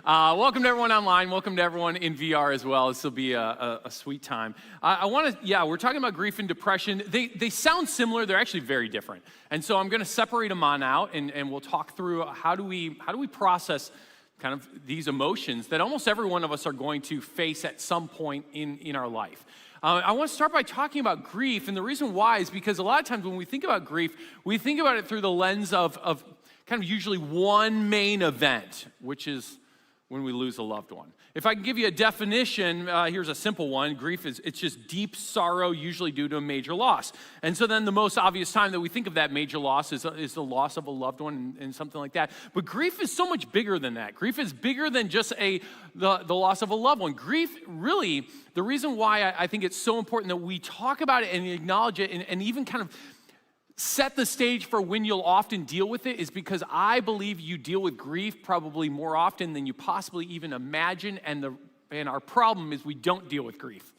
Welcome to everyone online. Welcome to everyone in VR as well. This will be a sweet time. We're talking about grief and depression. They sound similar. They're actually very different. And so I'm going to separate them on out, and we'll talk through how do we process kind of these emotions that almost every one of us are going to face at some point in our life. I want to start by talking about grief, and the reason why is because a lot of times when we think about grief, we think about it through the lens of kind of usually one main event, which is when we lose a loved one. If I can give you a definition, here's a simple one. Grief it's just deep sorrow, usually due to a major loss. And so then the most obvious time that we think of that major loss is the loss of a loved one and something like that. But grief is so much bigger than that. Grief is bigger than just the loss of a loved one. Grief, really, the reason why I think it's so important that we talk about it and acknowledge it and even kind of set the stage for when you'll often deal with it is because I believe you deal with grief probably more often than you possibly even imagine, and our problem is we don't deal with grief.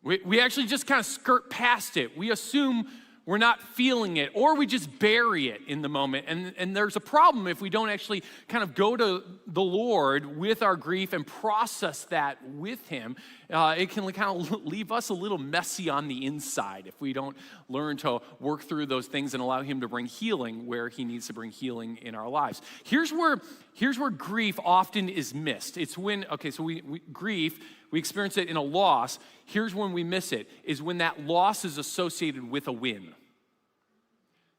We actually just kind of skirt past it. We assume we're not feeling it, or we just bury it in the moment. And there's a problem if we don't actually kind of go to the Lord with our grief and process that with Him. It can kind of leave us a little messy on the inside if we don't learn to work through those things and allow Him to bring healing where He needs to bring healing in our lives. Here's where grief often is missed. It's when, grief, we experience it in a loss. Here's when we miss it, is when that loss is associated with a win.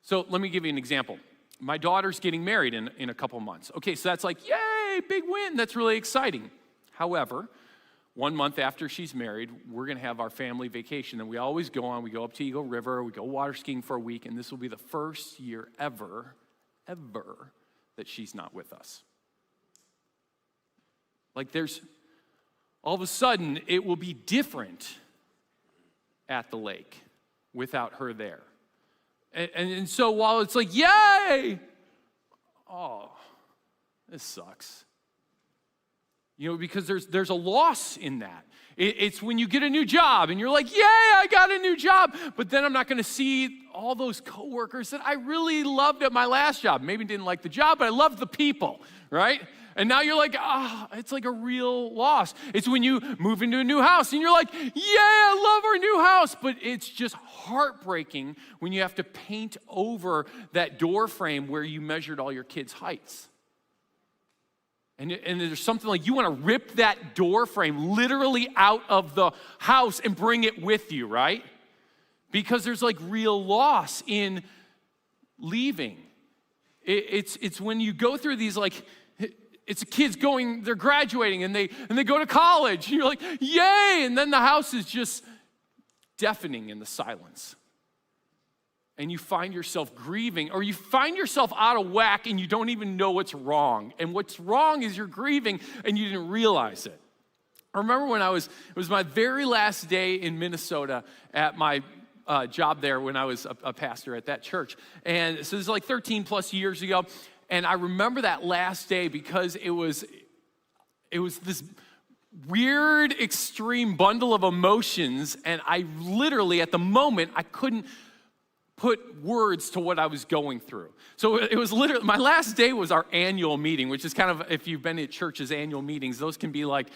So let me give you an example. My daughter's getting married in a couple months. Okay, so that's like, yay, big win. That's really exciting. However, 1 month after she's married, we're going to have our family vacation. And we always go on. We go up to Eagle River. We go water skiing for a week. And this will be the first year ever that she's not with us. Like all of a sudden, it will be different at the lake without her there. And so while it's like, yay, oh, this sucks. You know, because there's a loss in that. It's when you get a new job and you're like, yay, I got a new job. But then I'm not going to see all those coworkers that I really loved at my last job. Maybe didn't like the job, but I loved the people, right? And now you're like, it's like a real loss. It's when you move into a new house and you're like, yeah, I love our new house. But it's just heartbreaking when you have to paint over that door frame where you measured all your kids' heights. And there's something like you want to rip that door frame literally out of the house and bring it with you, right? Because there's like real loss in leaving. It's when you go through these like, it's kids they're graduating and they go to college. And you're like, yay! And then the house is just deafening in the silence. And you find yourself grieving, or you find yourself out of whack and you don't even know what's wrong. And what's wrong is you're grieving and you didn't realize it. I remember when it was my very last day in Minnesota at my job there when I was a pastor at that church. And so this is like 13 plus years ago. And I remember that last day because it was this weird, extreme bundle of emotions. And I literally, at the moment, I couldn't put words to what I was going through. So it was literally, my last day was our annual meeting, which is kind of, if you've been at church's annual meetings, those can be like,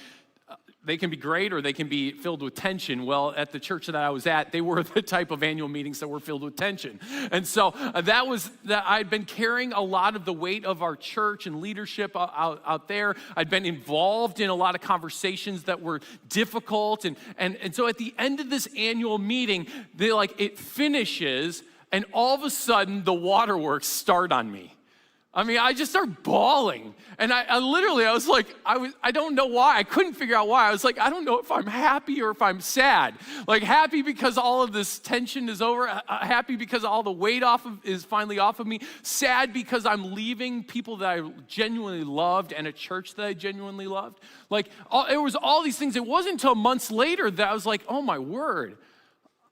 they can be great or they can be filled with tension. Well, at the church that I was at, they were the type of annual meetings that were filled with tension. And so that I'd been carrying a lot of the weight of our church and leadership out there. I'd been involved in a lot of conversations that were difficult. And so at the end of this annual meeting, it finishes and all of a sudden the waterworks start on me. I mean, I just start bawling. And I was like, I don't know why. I couldn't figure out why. I was like, I don't know if I'm happy or if I'm sad. Like happy because all of this tension is over. Happy because all the weight is finally off of me. Sad because I'm leaving people that I genuinely loved and a church that I genuinely loved. It was all these things. It wasn't until months later that I was like, oh my word.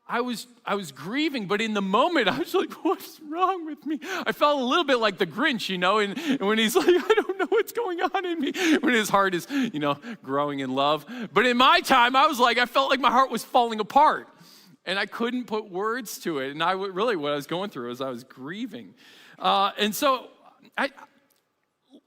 I was grieving, but in the moment, I was like, what's wrong with me? I felt a little bit like the Grinch, and when he's like, I don't know what's going on in me, when his heart is, growing in love. But in my time, I felt like my heart was falling apart, and I couldn't put words to it. And what I was going through was I was grieving. And so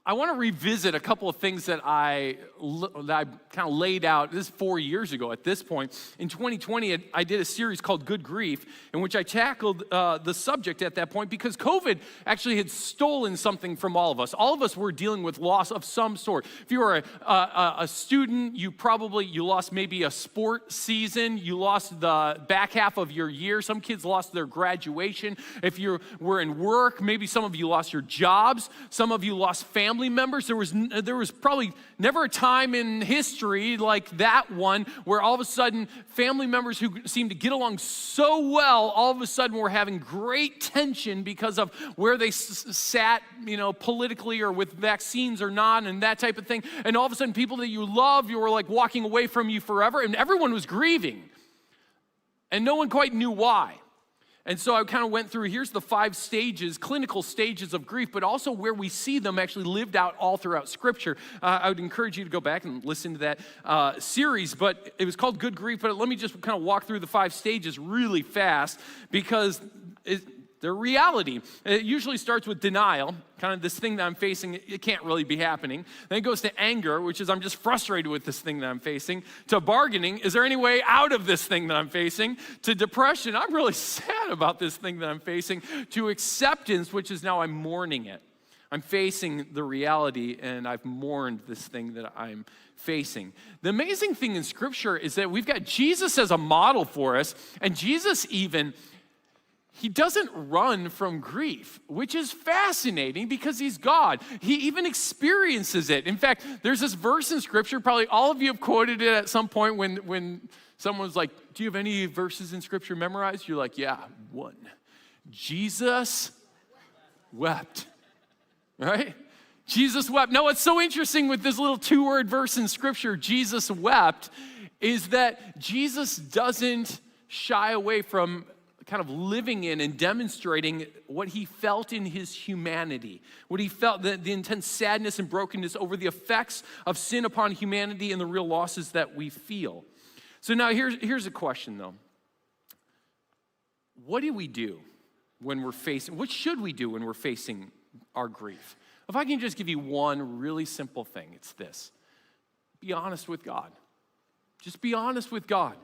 I want to revisit a couple of things that I kind of laid out. This is 4 years ago at this point. In 2020, I did a series called Good Grief, in which I tackled the subject at that point because COVID actually had stolen something from all of us. All of us were dealing with loss of some sort. If you were a student, you lost maybe a sport season. You lost the back half of your year. Some kids lost their graduation. If you were in work, maybe some of you lost your jobs. Some of you lost family members. There was probably never a time in history like that one where all of a sudden family members who seemed to get along so well, all of a sudden were having great tension because of where they sat, politically or with vaccines or not and that type of thing. And all of a sudden people that you love, you were like walking away from you forever, and everyone was grieving. And no one quite knew why. And so I kind of went through, here's the 5 stages, clinical stages of grief, but also where we see them actually lived out all throughout Scripture. I would encourage you to go back and listen to that series, but it was called Good Grief. But let me just kind of walk through the 5 stages really fast because they're reality. It usually starts with denial, kind of this thing that I'm facing, it can't really be happening. Then it goes to anger, which is I'm just frustrated with this thing that I'm facing. To bargaining, is there any way out of this thing that I'm facing? To depression, I'm really sad about this thing that I'm facing. To acceptance, which is now I'm mourning it. I'm facing the reality and I've mourned this thing that I'm facing. The amazing thing in Scripture is that we've got Jesus as a model for us, and Jesus he doesn't run from grief, which is fascinating because he's God. He even experiences it. In fact, there's this verse in Scripture, probably all of you have quoted it at some point when someone's like, do you have any verses in Scripture memorized? You're like, yeah, one. Jesus wept, right? Jesus wept. Now, what's so interesting with this little 2-word verse in Scripture, Jesus wept, is that Jesus doesn't shy away from kind of living in and demonstrating what he felt in his humanity, what he felt, the intense sadness and brokenness over the effects of sin upon humanity and the real losses that we feel. So now here's a question though. What do we do when we're facing, what should we do when we're facing our grief? If I can just give you one really simple thing, it's this. Be honest with God. Just be honest with God.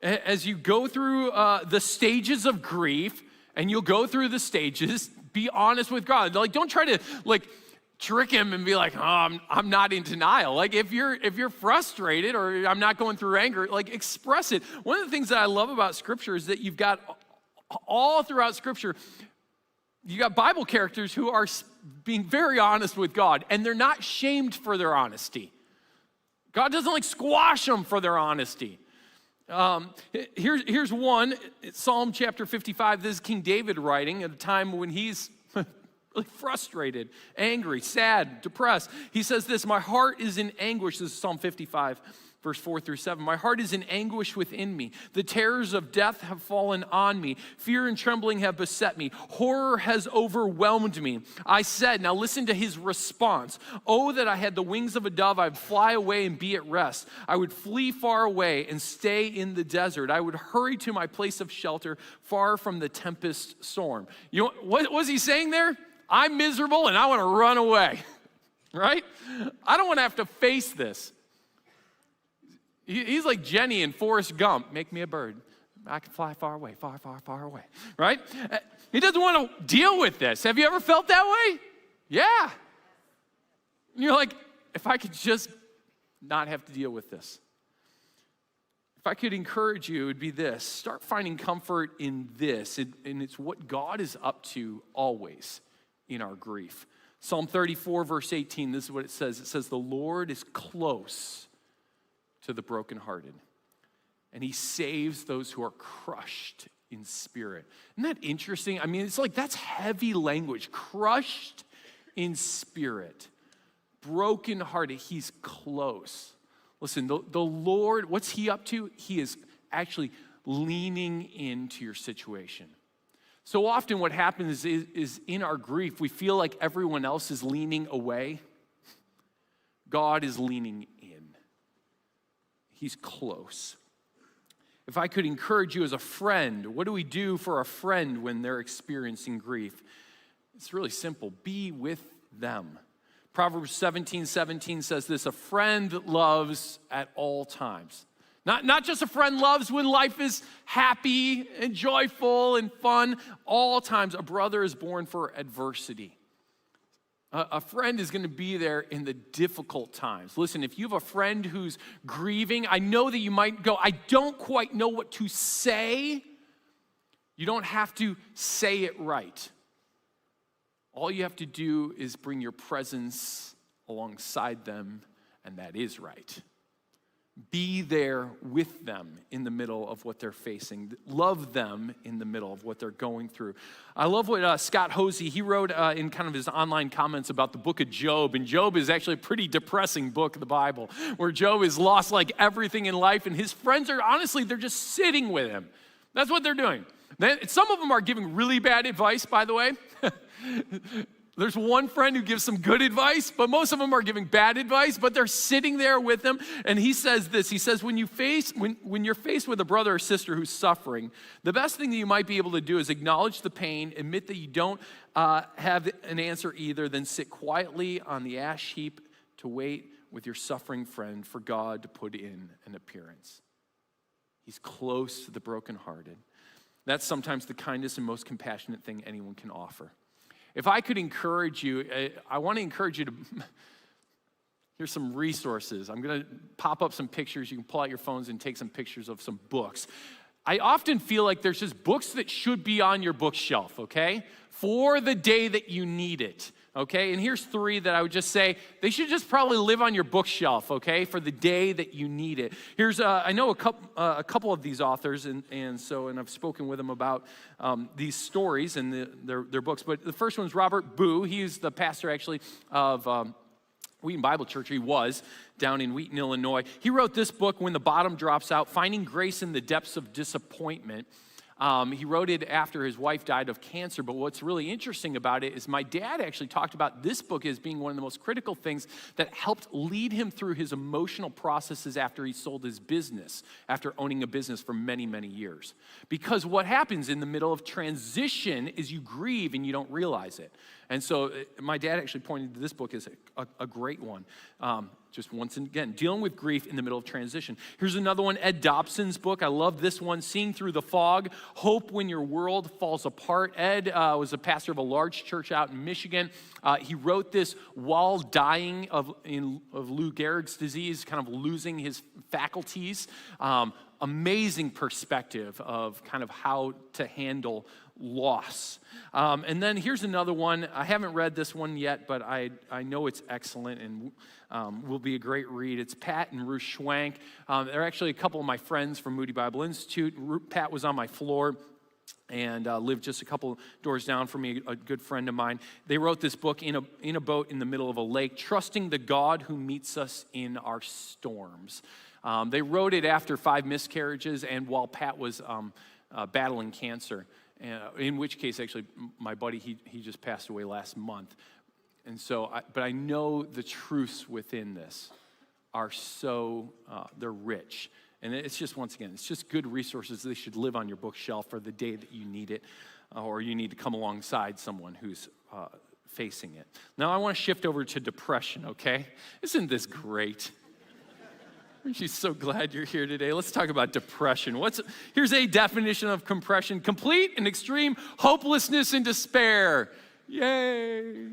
As you go through the stages of grief, and you'll go through the stages, be honest with God. Like, don't try to trick him and be like, oh, I'm not in denial. Like, if you're frustrated or I'm not going through anger, express it. One of the things that I love about Scripture is that you've got all throughout Scripture, you got Bible characters who are being very honest with God, and they're not shamed for their honesty. God doesn't squash them for their honesty. Here's one, Psalm chapter 55. This is King David writing at a time when he's really frustrated, angry, sad, depressed. He says this, my heart is in anguish. This is Psalm 55, verse 4-7. My heart is in anguish within me. The terrors of death have fallen on me. Fear and trembling have beset me. Horror has overwhelmed me. I said, now listen to his response. Oh, that I had the wings of a dove. I'd fly away and be at rest. I would flee far away and stay in the desert. I would hurry to my place of shelter, far from the tempest storm. You know, what was he saying there? I'm miserable and I want to run away, right? I don't want to have to face this. He's like Jenny in Forrest Gump. Make me a bird. I can fly far away, far, far, far away, right? He doesn't want to deal with this. Have you ever felt that way? Yeah. And you're like, if I could just not have to deal with this. If I could encourage you, it would be this. Start finding comfort in this. And it's what God is up to always in our grief. Psalm 34, verse 18, this is what it says. It says, the Lord is close to the brokenhearted, and he saves those who are crushed in spirit. Isn't that interesting? I mean, it's that's heavy language. Crushed in spirit, brokenhearted, he's close. Listen, the Lord, what's he up to? He is actually leaning into your situation. So often what happens is in our grief, we feel like everyone else is leaning away. God is leaning in. He's close. If I could encourage you as a friend, what do we do for a friend when they're experiencing grief? It's really simple. Be with them. Proverbs 17:17 says this, a friend loves at all times. Not just a friend loves when life is happy and joyful and fun. All times, a brother is born for adversity. A friend is going to be there in the difficult times. Listen, if you have a friend who's grieving, I know that you might go, I don't quite know what to say. You don't have to say it right. All you have to do is bring your presence alongside them, and that is right. Be there with them in the middle of what they're facing. Love them in the middle of what they're going through. I love what Scott Hosey, he wrote in kind of his online comments about the book of Job. And Job is actually a pretty depressing book of the Bible, where Job has lost like everything in life, and his friends are, honestly, they're just sitting with him. That's what they're doing. Some of them are giving really bad advice, by the way. There's one friend who gives some good advice, but most of them are giving bad advice, but they're sitting there with them. And he says this, he says, when you're faced with a brother or sister who's suffering, the best thing that you might be able to do is acknowledge the pain, admit that you don't have an answer either, then sit quietly on the ash heap to wait with your suffering friend for God to put in an appearance. He's close to the brokenhearted. That's sometimes the kindest and most compassionate thing anyone can offer. If I could encourage you, I want to encourage you to, here's some resources. I'm going to pop up some pictures. You can pull out your phones and take some pictures of some books. I often feel like there's just books that should be on your bookshelf, okay? For the day that you need it, okay? And here's 3 that I would just say, they should just probably live on your bookshelf, okay? For the day that you need it. Here's, I know a couple of these authors, and I've spoken with them about these stories and their books. But the first one's Robert Boo. He's the pastor, actually, of Wheaton Bible Church. He was down in Wheaton, Illinois. He wrote this book, When the Bottom Drops Out, Finding Grace in the Depths of Disappointment. He wrote it after his wife died of cancer, but what's really interesting about it is my dad actually talked about this book as being one of the most critical things that helped lead him through his emotional processes after he sold his business, after owning a business for many, many years. Because what happens in the middle of transition is you grieve and you don't realize it. And so my dad actually pointed to this book as a great one. Just once again, dealing with grief in the middle of transition. Here's another one, Ed Dobson's book. I love this one, Seeing Through the Fog, Hope When Your World Falls Apart. Ed was a pastor of a large church out in Michigan. He wrote this while dying of Lou Gehrig's disease, kind of losing his faculties. Amazing perspective of kind of how to handle loss. And then here's another one. I haven't read this one yet, but I know it's excellent and will be a great read. It's Pat and Ruth Schwank. They're actually a couple of my friends from Moody Bible Institute. Pat was on my floor and lived just a couple doors down from me, a good friend of mine. They wrote this book in a boat in the middle of a lake, Trusting the God Who Meets Us in Our Storms. They wrote it after 5 miscarriages and while Pat was battling cancer. In which case, actually, my buddy, he just passed away last month. And so, but I know the truths within this are so, they're rich. And it's just, once again, it's just good resources. They should live on your bookshelf for the day that you need it, or you need to come alongside someone who's facing it. Now, I want to shift over to depression, okay? Isn't this great? Aren't you so glad you're here today? Let's talk about depression. Here's a definition of depression: complete and extreme hopelessness and despair. Yay.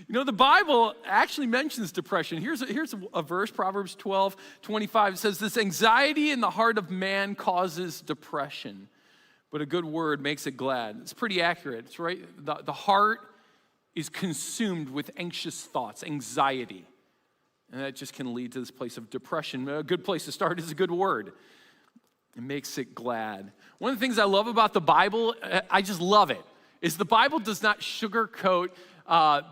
The Bible actually mentions depression. Here's a verse, Proverbs 12:25. It says, this anxiety in the heart of man causes depression, but a good word makes it glad. It's pretty accurate. It's right. The heart is consumed with anxious thoughts, anxiety. And that just can lead to this place of depression. A good place to start is a good word. It makes it glad. One of the things I love about the Bible, I just love it, is the Bible does not sugarcoat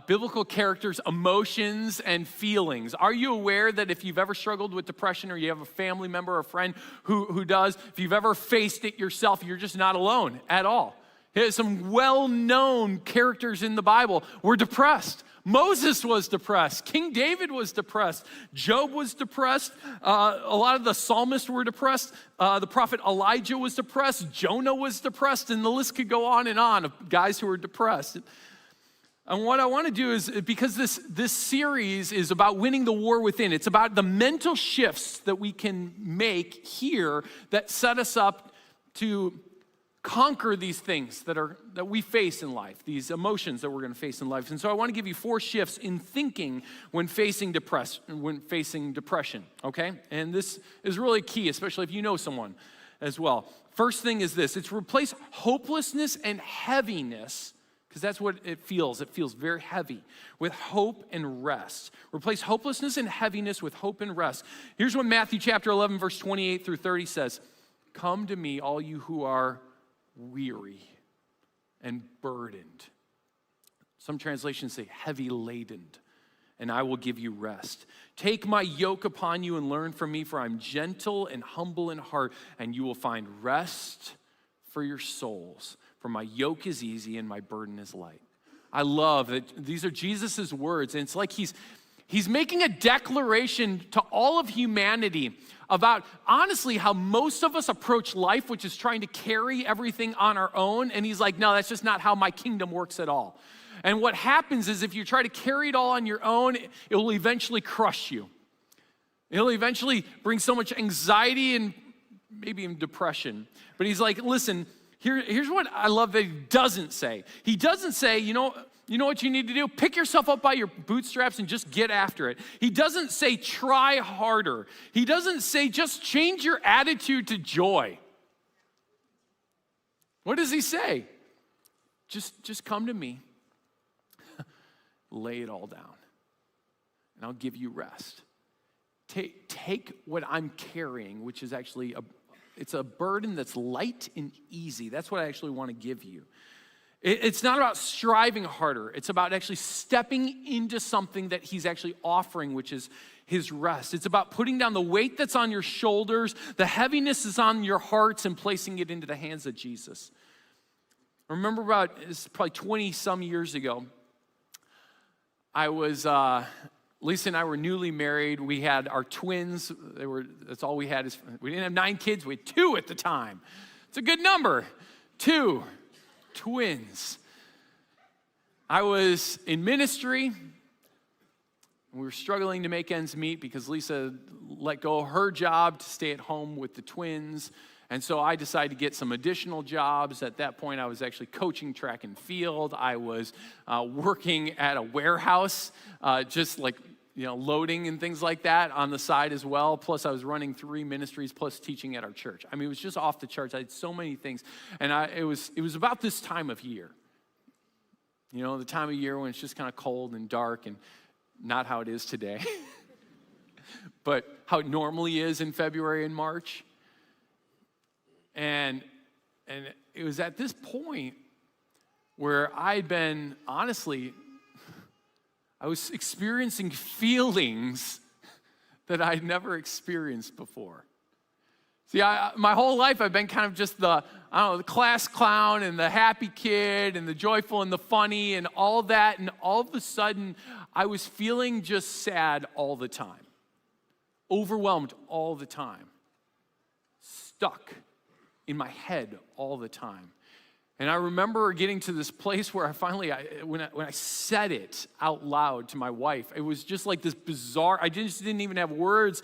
biblical characters' emotions and feelings. Are you aware that if you've ever struggled with depression, or you have a family member or a friend who does, if you've ever faced it yourself, you're just not alone at all? Some well-known characters in the Bible were depressed. Moses was depressed. King David was depressed. Job was depressed. A lot of the psalmists were depressed. The prophet Elijah was depressed. Jonah was depressed. And the list could go on and on of guys who were depressed. And what I want to do is, because this series is about winning the war within, it's about the mental shifts that we can make here that set us up to conquer these things that we face in life, these emotions that we're going to face in life. And so I want to give you 4 shifts in thinking when facing depression, okay? And this is really key, especially if you know someone as well. First thing is this: it's replace hopelessness and heaviness, because that's what it feels. It feels very heavy, with hope and rest. Replace hopelessness and heaviness with hope and rest. Here's what Matthew chapter 11, verse 28 through 30 says. Come to me, all you who are weary and burdened. Some translations say heavy laden, and I will give you rest. Take my yoke upon you and learn from me, for I'm gentle and humble in heart, and you will find rest for your souls. For my yoke is easy and my burden is light. I love that these are Jesus' words, and it's like he's making a declaration to all of humanity about, honestly, how most of us approach life, which is trying to carry everything on our own. And he's like, no, that's just not how my kingdom works at all. And what happens is if you try to carry it all on your own, it will eventually crush you. It'll eventually bring so much anxiety and maybe even depression. But he's like, listen, here's what I love that he doesn't say. He doesn't say, you know what you need to do? Pick yourself up by your bootstraps and just get after it. He doesn't say try harder. He doesn't say just change your attitude to joy. What does he say? Just come to me. Lay it all down, and I'll give you rest. Take what I'm carrying, which is actually it's a burden that's light and easy. That's what I actually want to give you. It's not about striving harder. It's about actually stepping into something that he's actually offering, which is his rest. It's about putting down the weight that's on your shoulders, the heaviness is on your hearts, and placing it into the hands of Jesus. I remember it's probably 20 some years ago, Lisa and I were newly married. We had our twins. That's all we had. We didn't have 9 kids. We had 2 at the time. It's a good number. 2 twins. I was in ministry. We were struggling to make ends meet because Lisa let go of her job to stay at home with the twins. And so I decided to get some additional jobs. At that point, I was actually coaching track and field. I was working at a warehouse, just like, loading and things like that on the side as well. Plus, I was running 3 ministries, plus teaching at our church. I mean, it was just off the charts. I had so many things. And it was about this time of year. The time of year when it's just kind of cold and dark, and not how it is today, but how it normally is in February and March. And it was at this point where I'd been, honestly, I was experiencing feelings that I'd never experienced before. See, my whole life I've been kind of just the class clown and the happy kid and the joyful and the funny and all that. And all of a sudden, I was feeling just sad all the time, overwhelmed all the time, stuck in my head all the time. And I remember getting to this place where when I said it out loud to my wife, it was just like this bizarre, I just didn't even have words.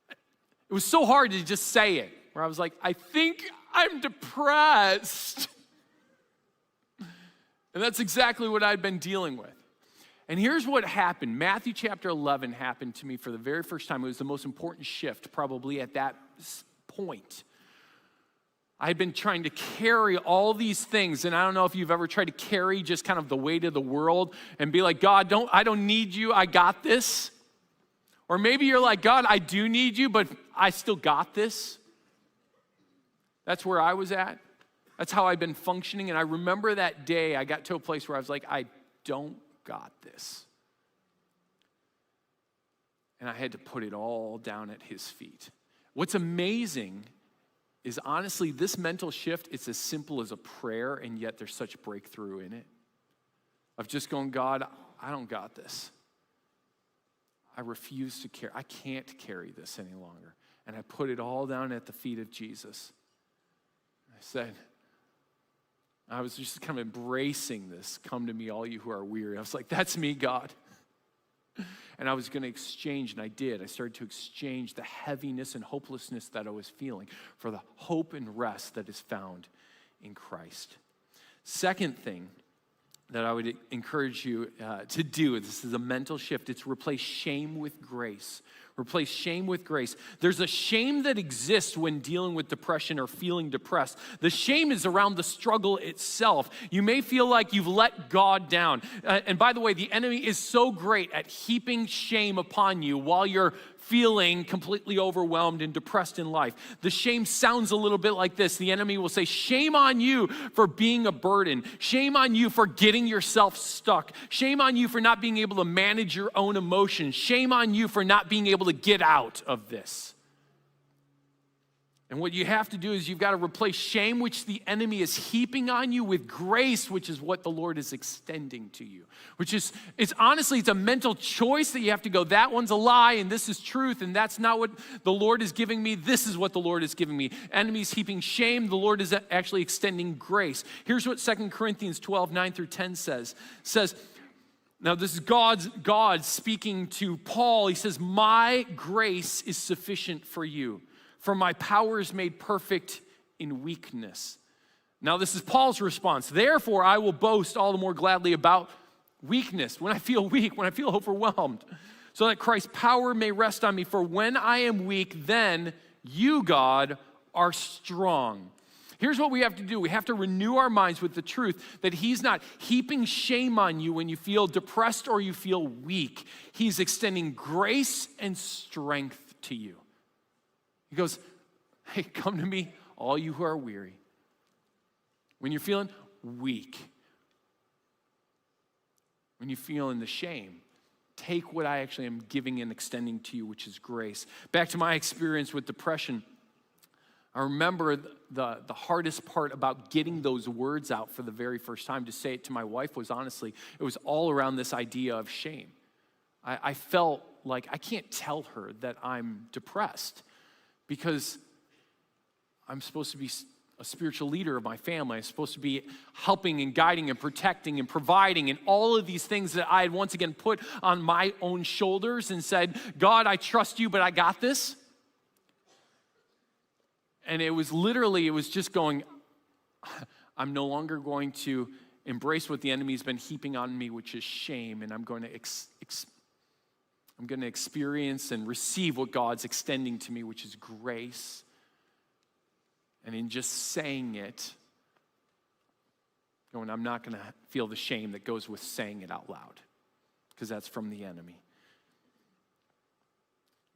It was so hard to just say it, where I was like, I think I'm depressed. And that's exactly what I'd been dealing with. And here's what happened. Matthew chapter 11 happened to me for the very first time. It was the most important shift probably at that point. I had been trying to carry all these things, and I don't know if you've ever tried to carry just kind of the weight of the world and be like, God, I don't need you, I got this. Or maybe you're like, God, I do need you, but I still got this. That's where I was at. That's how I've been functioning. And I remember that day I got to a place where I was like, I don't got this. And I had to put it all down at his feet. What's amazing is honestly, this mental shift, it's as simple as a prayer, and yet there's such breakthrough in it. Of just going, God, I don't got this. I refuse to carry. I can't carry this any longer. And I put it all down at the feet of Jesus. I said, I was just kind of embracing this. Come to me, all you who are weary. I was like, that's me, God. And I was going to exchange, and I did. I started to exchange the heaviness and hopelessness that I was feeling for the hope and rest that is found in Christ. Second thing that I would encourage you to do, this is a mental shift, it's replace shame with grace. Replace shame with grace. There's a shame that exists when dealing with depression or feeling depressed. The shame is around the struggle itself. You may feel like you've let God down. And by the way, the enemy is so great at heaping shame upon you while you're feeling completely overwhelmed and depressed in life. The shame sounds a little bit like this. The enemy will say, shame on you for being a burden. Shame on you for getting yourself stuck. Shame on you for not being able to manage your own emotions. Shame on you for not being able to get out of this. And what you have to do is you've got to replace shame, which the enemy is heaping on you, with grace, which is what the Lord is extending to you. It's a mental choice that you have to go, that one's a lie and this is truth and that's not what the Lord is giving me. This is what the Lord is giving me. Enemy's heaping shame. The Lord is actually extending grace. Here's what 2 Corinthians 12, 9 through 10 says. Now this is God speaking to Paul. He says, my grace is sufficient for you. For my power is made perfect in weakness. Now this is Paul's response. Therefore, I will boast all the more gladly about weakness, when I feel weak, when I feel overwhelmed, so that Christ's power may rest on me. For when I am weak, then you, God, are strong. Here's what we have to do. We have to renew our minds with the truth that he's not heaping shame on you when you feel depressed or you feel weak. He's extending grace and strength to you. He goes, hey, come to me, all you who are weary. When you're feeling weak, when you're feeling the shame, take what I actually am giving and extending to you, which is grace. Back to my experience with depression, I remember the hardest part about getting those words out for the very first time to say it to my wife was honestly, it was all around this idea of shame. I felt like I can't tell her that I'm depressed, because I'm supposed to be a spiritual leader of my family. I'm supposed to be helping and guiding and protecting and providing and all of these things that I had once again put on my own shoulders and said, God, I trust you, but I got this. And it was just going, I'm no longer going to embrace what the enemy's been heaping on me, which is shame, and I'm going to experience and receive what God's extending to me, which is grace. And in just saying it, going, I'm not going to feel the shame that goes with saying it out loud, because that's from the enemy.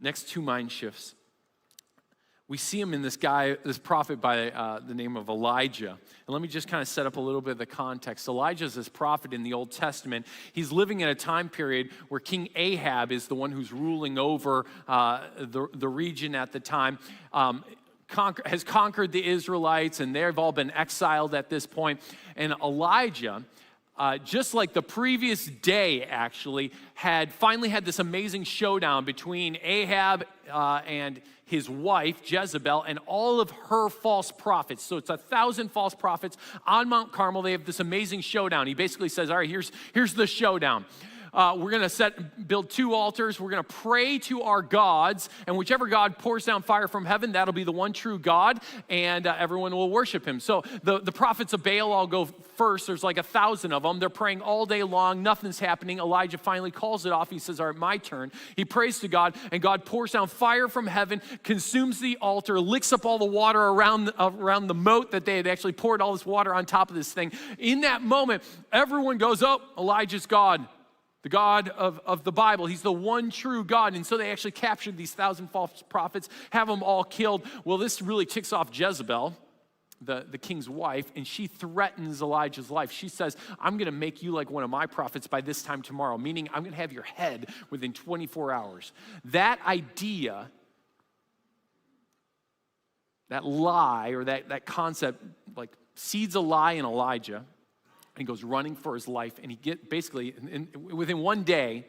Next two mind shifts. We see him in this prophet by the name of Elijah. And let me just kind of set up a little bit of the context. Elijah is this prophet in the Old Testament. He's living in a time period where King Ahab is the one who's ruling over the region at the time, has conquered the Israelites, and they've all been exiled at this point. And Elijah, just like the previous day, actually, had finally had this amazing showdown between Ahab and his wife, Jezebel, and all of her false prophets. So it's 1,000 false prophets on Mount Carmel. They have this amazing showdown. He basically says, all right, here's the showdown. We're going to build 2 altars. We're going to pray to our gods, and whichever God pours down fire from heaven, that'll be the one true God, and everyone will worship him. So the prophets of Baal all go first. There's like 1,000 of them. They're praying all day long. Nothing's happening. Elijah finally calls it off. He says, all right, my turn. He prays to God, and God pours down fire from heaven, consumes the altar, licks up all the water around the moat that they had actually poured all this water on top of this thing. In that moment, everyone goes, oh, Elijah's God. The God of the Bible. He's the one true God. And so they actually captured these 1,000 false prophets, have them all killed. Well, this really ticks off Jezebel, the king's wife, and she threatens Elijah's life. She says, I'm going to make you like one of my prophets by this time tomorrow, meaning I'm going to have your head within 24 hours. That idea, that lie, or that concept, like seeds a lie in Elijah. And he goes running for his life, and within one day,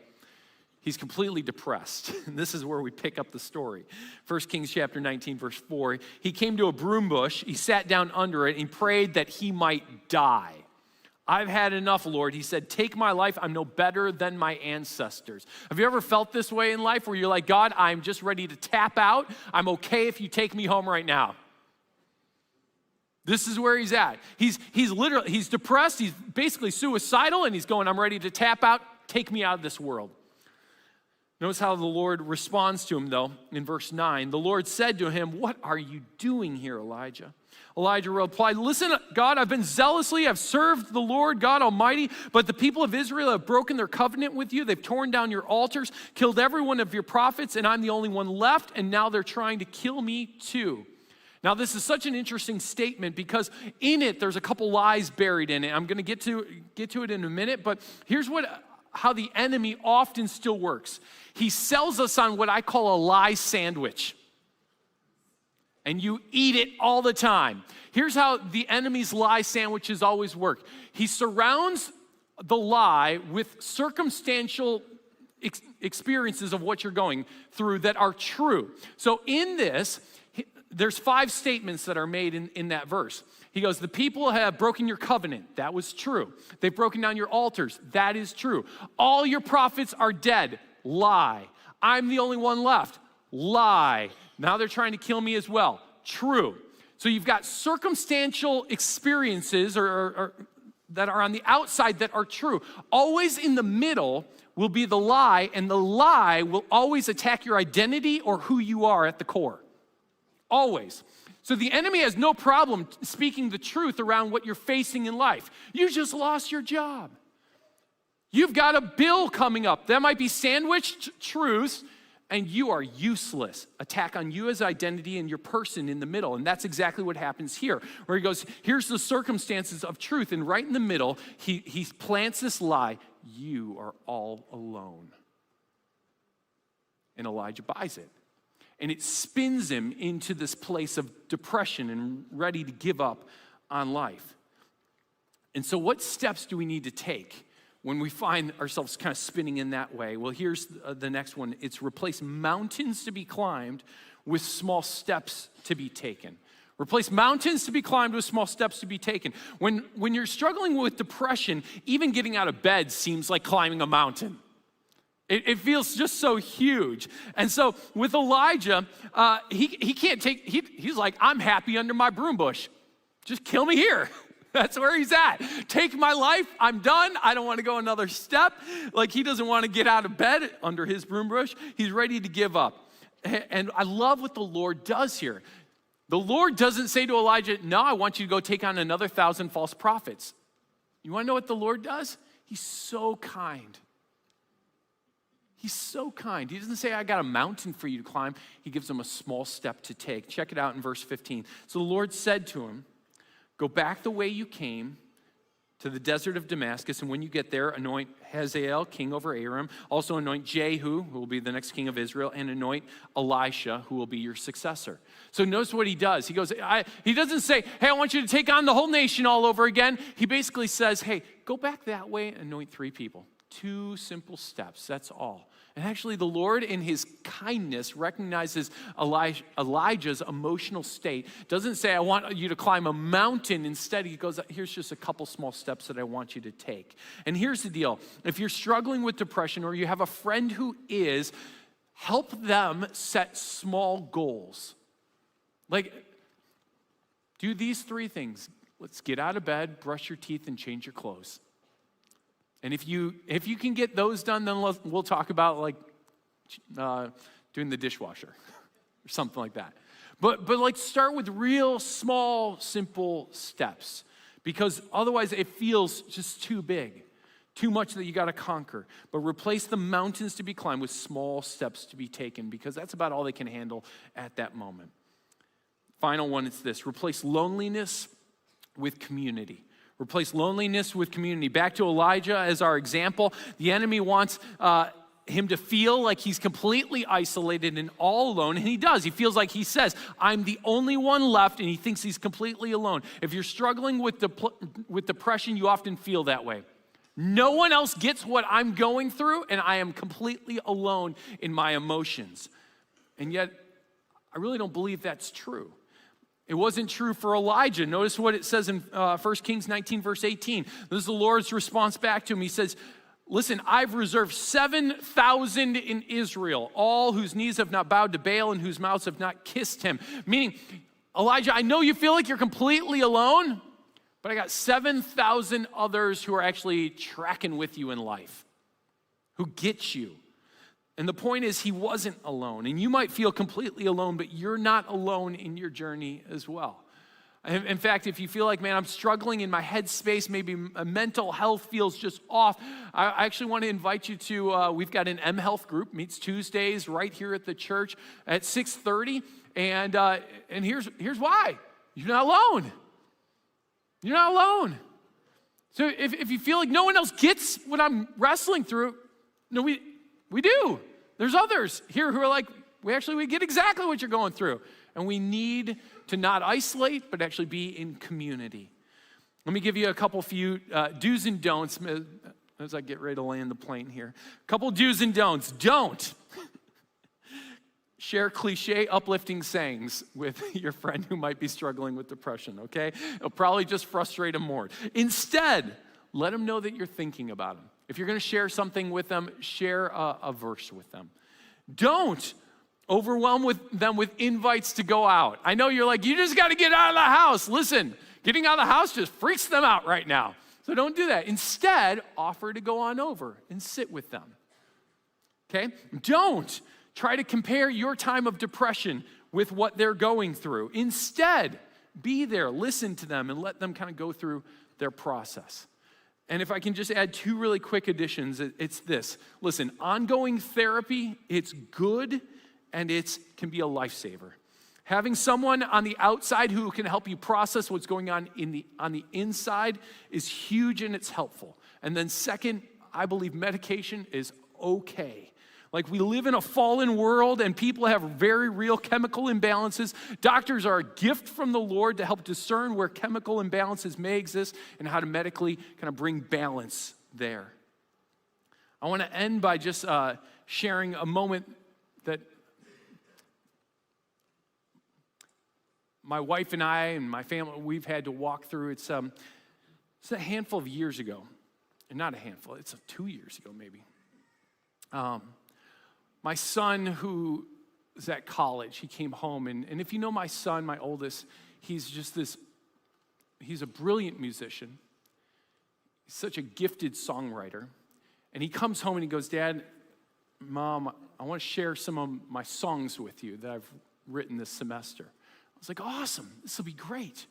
He's completely depressed. And this is where we pick up the story. 1 Kings chapter 19, verse 4. He came to a broom bush. He sat down under it and prayed that he might die. I've had enough, Lord. He said, take my life. I'm no better than my ancestors. Have you ever felt this way in life where you're like, God, I'm just ready to tap out. I'm okay if you take me home right now. This is where he's at. He's depressed. He's basically suicidal, and he's going, I'm ready to tap out. Take me out of this world. Notice how the Lord responds to him, though, in verse 9. The Lord said to him, what are you doing here, Elijah? Elijah replied, listen, God, I've served the Lord God Almighty, but the people of Israel have broken their covenant with you. They've torn down your altars, killed every one of your prophets, and I'm the only one left, and now they're trying to kill me too. Now, this is such an interesting statement because in it, there's a couple lies buried in it. I'm going to get to it in a minute, but here's how the enemy often still works. He sells us on what I call a lie sandwich. And you eat it all the time. Here's how the enemy's lie sandwiches always work. He surrounds the lie with circumstantial experiences of what you're going through that are true. So in this, there's 5 statements that are made in that verse. He goes, the people have broken your covenant. That was true. They've broken down your altars. That is true. All your prophets are dead. Lie. I'm the only one left. Lie. Now they're trying to kill me as well. True. So you've got circumstantial experiences or that are on the outside that are true. Always in the middle will be the lie, and the lie will always attack your identity or who you are at the core. Always. So the enemy has no problem speaking the truth around what you're facing in life. You just lost your job. You've got a bill coming up. That might be sandwiched truths, and you are useless. Attack on you as identity and your person in the middle. And that's exactly what happens here, where he goes, here's the circumstances of truth. And right in the middle, he plants this lie. You are all alone. And Elijah buys it. And it spins him into this place of depression and ready to give up on life. And so what steps do we need to take when we find ourselves kind of spinning in that way? Well, here's the next one. It's replace mountains to be climbed with small steps to be taken. Replace mountains to be climbed with small steps to be taken. When you're struggling with depression, even getting out of bed seems like climbing a mountain. It feels just so huge. And so with Elijah, he can't take, he's like, I'm happy under my broom bush. Just kill me here. That's where he's at. Take my life. I'm done. I don't want to go another step. Like he doesn't want to get out of bed under his broom bush. He's ready to give up. And I love what the Lord does here. The Lord doesn't say to Elijah, no, I want you to go take on another 1,000 false prophets. You want to know what the Lord does? He's so kind. He's so kind. He doesn't say, I got a mountain for you to climb. He gives him a small step to take. Check it out in verse 15. So the Lord said to him, go back the way you came to the desert of Damascus, and when you get there, anoint Hazael, king over Aram. Also anoint Jehu, who will be the next king of Israel, and anoint Elisha, who will be your successor. So notice what he does. He goes, he doesn't say, hey, I want you to take on the whole nation all over again. He basically says, hey, go back that way and anoint 3 people. 2 simple steps, that's all. And actually the Lord in his kindness recognizes Elijah's emotional state. Doesn't say, I want you to climb a mountain. Instead, he goes, here's just a couple small steps that I want you to take. And here's the deal. If you're struggling with depression or you have a friend who is, help them set small goals. Like, do these 3 things. Let's get out of bed, brush your teeth, and change your clothes. And if you can get those done, then we'll talk about like doing the dishwasher or something like that. But like start with real small, simple steps, because otherwise it feels just too big, too much that you got to conquer. But replace the mountains to be climbed with small steps to be taken, because that's about all they can handle at that moment. Final one is this: replace loneliness with community. Replace loneliness with community. Back to Elijah as our example. The enemy wants him to feel like he's completely isolated and all alone, and he does. He feels like he says, I'm the only one left, and he thinks he's completely alone. If you're struggling with depression, you often feel that way. No one else gets what I'm going through, and I am completely alone in my emotions. And yet, I really don't believe that's true. It wasn't true for Elijah. Notice what it says in 1 Kings 19, verse 18. This is the Lord's response back to him. He says, listen, I've reserved 7,000 in Israel, all whose knees have not bowed to Baal and whose mouths have not kissed him. Meaning, Elijah, I know you feel like you're completely alone, but I got 7,000 others who are actually tracking with you in life, who get you. And the point is, he wasn't alone. And you might feel completely alone, but you're not alone in your journey as well. In fact, if you feel like, man, I'm struggling in my headspace, maybe mental health feels just off, I actually want to invite you to, we've got an M-Health group, meets Tuesdays right here at the church at 6:30. And here's why. You're not alone. You're not alone. So if you feel like no one else gets what I'm wrestling through, no, we do. There's others here who are like, we get exactly what you're going through. And we need to not isolate, but actually be in community. Let me give you a few do's and don'ts as I get ready to land the plane here. A couple do's and don'ts. Don't share cliche, uplifting sayings with your friend who might be struggling with depression, okay? It'll probably just frustrate them more. Instead, let them know that you're thinking about them. If you're going to share something with them, share a verse with them. Don't overwhelm them with invites to go out. I know you're like, you just got to get out of the house. Listen, getting out of the house just freaks them out right now. So don't do that. Instead, offer to go on over and sit with them, okay? Don't try to compare your time of depression with what they're going through. Instead, be there, listen to them, and let them kind of go through their process. And if I can just add two really quick additions, it's this. Listen, ongoing therapy, it's good and it can be a lifesaver. Having someone on the outside who can help you process what's going on on the inside is huge and it's helpful. And then second, I believe medication is okay. Like, we live in a fallen world and people have very real chemical imbalances. Doctors are a gift from the Lord to help discern where chemical imbalances may exist and how to medically kind of bring balance there. I want to end by just sharing a moment that my wife and I and my family, we've had to walk through. It's a handful of years ago. And not a handful, it's 2 years ago maybe. My son, who was at college, he came home, and if you know my son, my oldest, he's a brilliant musician. He's such a gifted songwriter. And he comes home and he goes, Dad, Mom, I want to share some of my songs with you that I've written this semester. I was like, awesome, this will be great.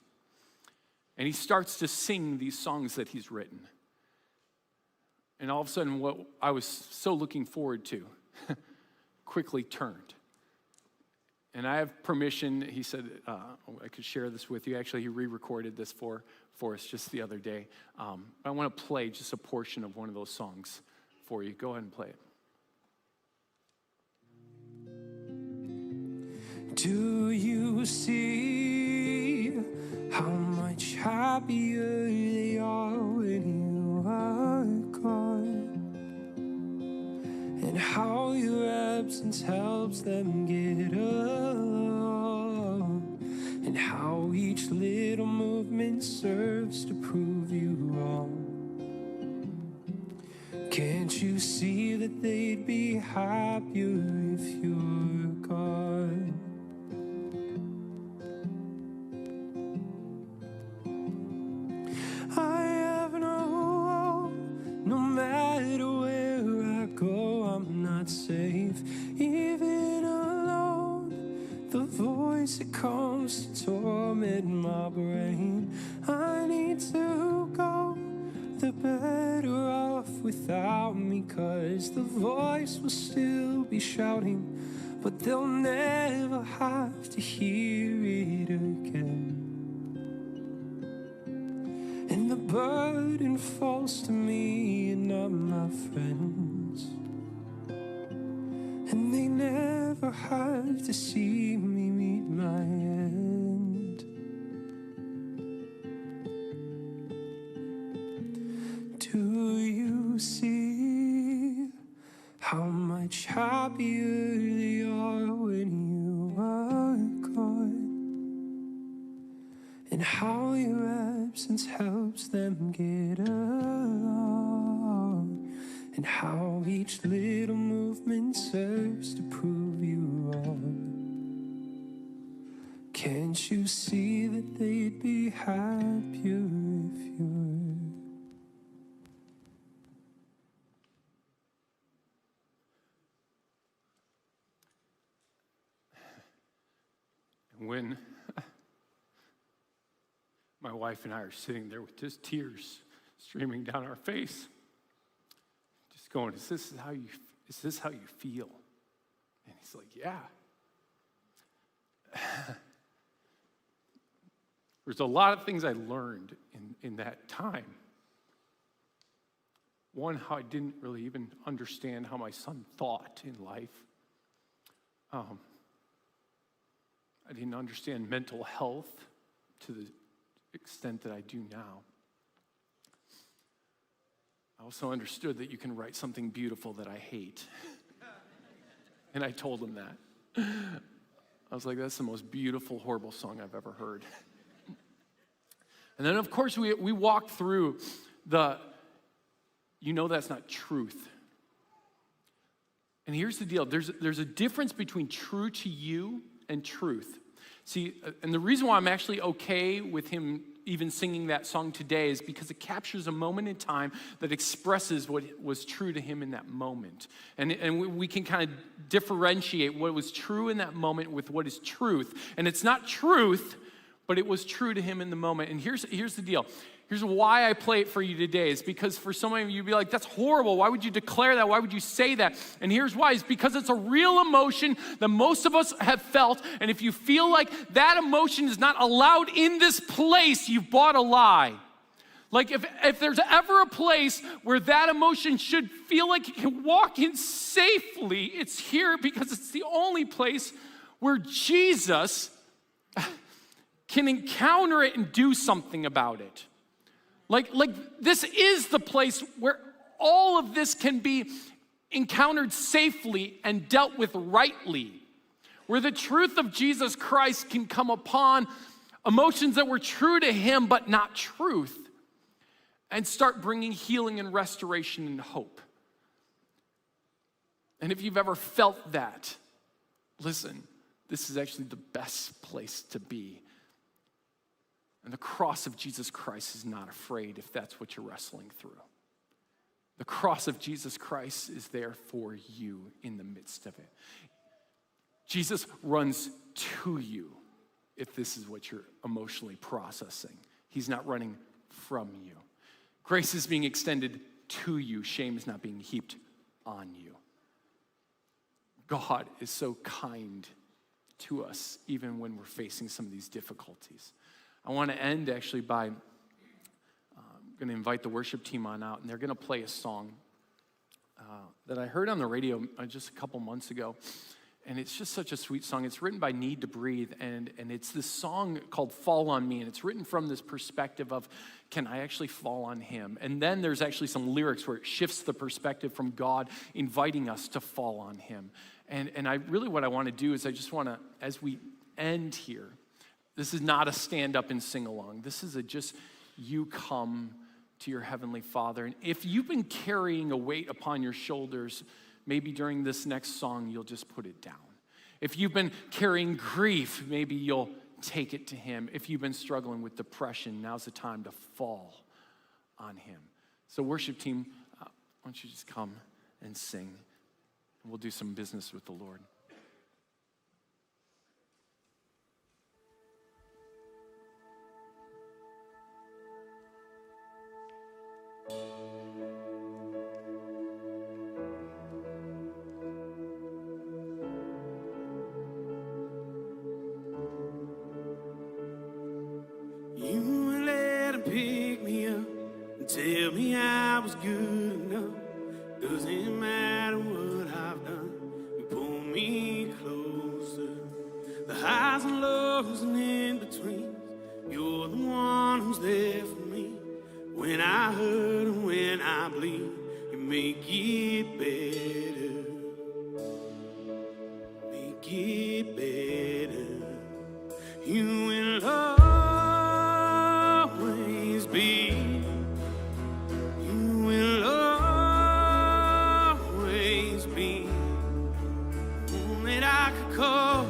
And he starts to sing these songs that he's written. And all of a sudden, what I was so looking forward to quickly turned. And I have permission, he said, I could share this with you. Actually, he re-recorded this for us just the other day. I want to play just a portion of one of those songs for you. Go ahead and play it. Do you see how much happier they are when you are gone? And how your absence helps them get along, and how each little movement serves to prove you wrong. Can't you see that they'd be happier if you're gone? I have no matter where I go, I'm not safe, even alone. The voice that comes to torment my brain, I need to go. They're better off without me, 'cause the voice will still be shouting, but they'll never have to hear it again. And the burden falls to me and not my friends, and they never have to see me meet my end. Do you happier they are when you are gone, and how your absence helps them get along, and how each little movement serves to prove you wrong. Can't you see that they'd be happier if you're... When my wife and I are sitting there with just tears streaming down our face, just going, is this how you feel? And he's like, yeah. There's a lot of things I learned in that time. One, how I didn't really even understand how my son thought in life. I didn't understand mental health to the extent that I do now. I also understood that you can write something beautiful that I hate. And I told him that. I was like, that's the most beautiful, horrible song I've ever heard. And then, of course, we walked through that's not truth. And here's the deal. There's a difference between true to you and truth. See, and the reason why I'm actually okay with him even singing that song today is because it captures a moment in time that expresses what was true to him in that moment. And we can kind of differentiate what was true in that moment with what is truth. And it's not truth, but it was true to him in the moment. And here's the deal. Here's why I play it for you today. Is because for some of you, you'd be like, that's horrible. Why would you declare that? Why would you say that? And here's why. It's because it's a real emotion that most of us have felt. And if you feel like that emotion is not allowed in this place, you've bought a lie. Like if there's ever a place where that emotion should feel like you can walk in safely, it's here, because it's the only place where Jesus can encounter it and do something about it. Like this is the place where all of this can be encountered safely and dealt with rightly, where the truth of Jesus Christ can come upon emotions that were true to him but not truth, and start bringing healing and restoration and hope. And if you've ever felt that, listen, this is actually the best place to be. And the cross of Jesus Christ is not afraid if that's what you're wrestling through. The cross of Jesus Christ is there for you in the midst of it. Jesus runs to you if this is what you're emotionally processing. He's not running from you. Grace is being extended to you. Shame is not being heaped on you. God is so kind to us even when we're facing some of these difficulties. I want to end actually by going to invite the worship team on out, and they're going to play a song that I heard on the radio just a couple months ago, and it's just such a sweet song. It's written by Need to Breathe, and it's this song called Fall on Me, and it's written from this perspective of, can I actually fall on him? And then there's actually some lyrics where it shifts the perspective from God inviting us to fall on him. And I really, what I want to do is I just want to, as we end here, this is not a stand up and sing along. This is just you come to your Heavenly Father. And if you've been carrying a weight upon your shoulders, maybe during this next song, you'll just put it down. If you've been carrying grief, maybe you'll take it to him. If you've been struggling with depression, now's the time to fall on him. So worship team, why don't you just come and sing, and we'll do some business with the Lord. You let him pick me up and tell me I was good enough. Doesn't matter what I've done, you pull me closer. The highs and lows and in between, you're the one who's there for me. When I hurt and when I bleed, you make it better. it better. You will always be. You will always be one that I could call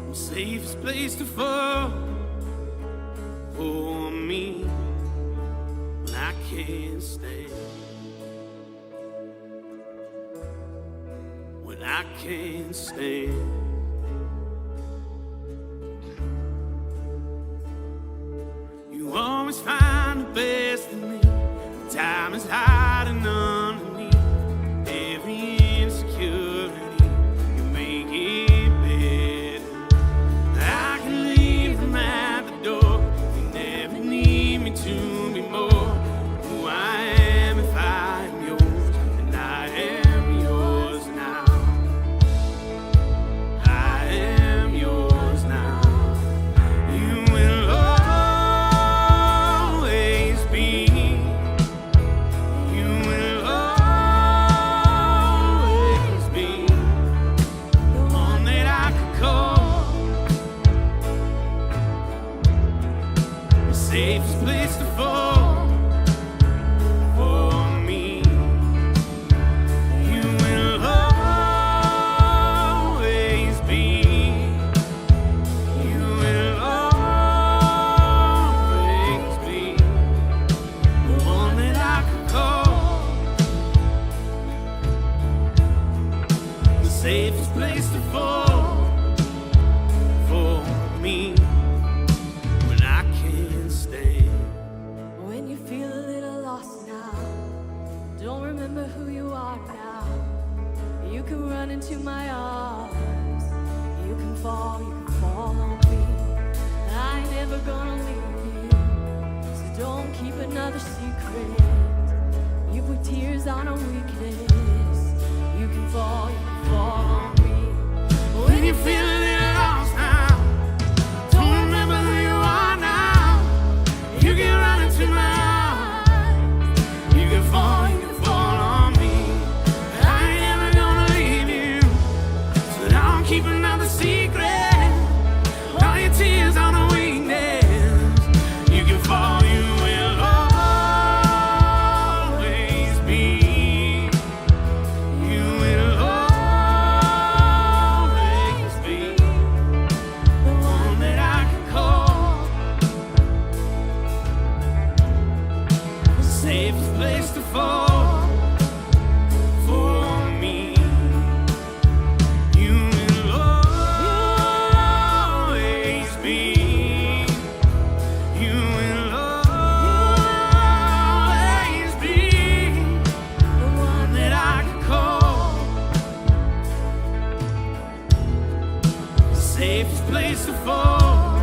the safest place to fall for me when I can't stand. When I can't stand. You always find the best in me. Time is hiding underneath every insecurity. You make it better. I can leave them at the door. You never need me to be more who I am if I am yours, and I am yours now. I am yours now. You will always be. You will always be the one that I could call the safest place to fall for me. You will always be. You will always be the one that I could call the safest place to fall for me when I can't stand. When you feel a little lost now, don't remember who you are now. You can run into my arms. You can fall on me. I ain't never gonna leave you, so don't keep another secret. You put tears on a weakness. You can fall on me. When you feel a little lost now, don't remember who you are now. You can run into my arms. You can fall on me. I ain't never gonna leave you, so don't keep another secret. All your tears on a weakness. You can fall, you will always be. You will always be the one that I could call the safest place to fall for me. You will always be. You will always be the one that I could call the safest place to fall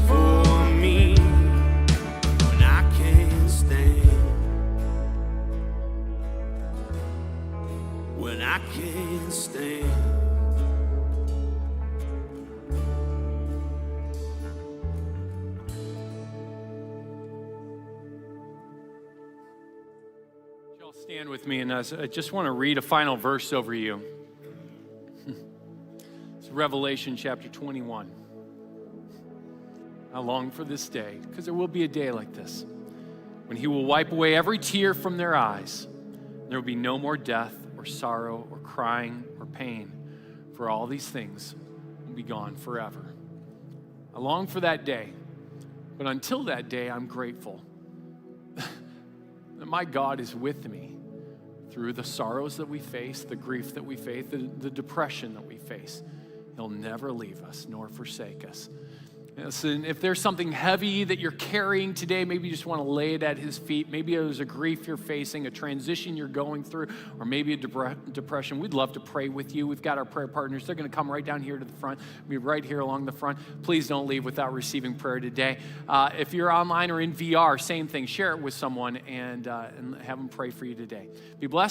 for me when I can't stand. When I can't stand. Y'all stand with me, and I just want to read a final verse over you. It's Revelation chapter 21. I long for this day, because there will be a day like this, when he will wipe away every tear from their eyes. There will be no more death or sorrow or crying or pain, for all these things will be gone forever. I long for that day, but until that day, I'm grateful that my God is with me through the sorrows that we face, the grief that we face, the depression that we face. He'll never leave us nor forsake us. Listen, if there's something heavy that you're carrying today, maybe you just want to lay it at his feet. Maybe there's a grief you're facing, a transition you're going through, or maybe a depression. We'd love to pray with you. We've got our prayer partners. They're going to come right down here to the front, be right here along the front. Please don't leave without receiving prayer today. If you're online or in VR, same thing. Share it with someone and have them pray for you today. Be blessed.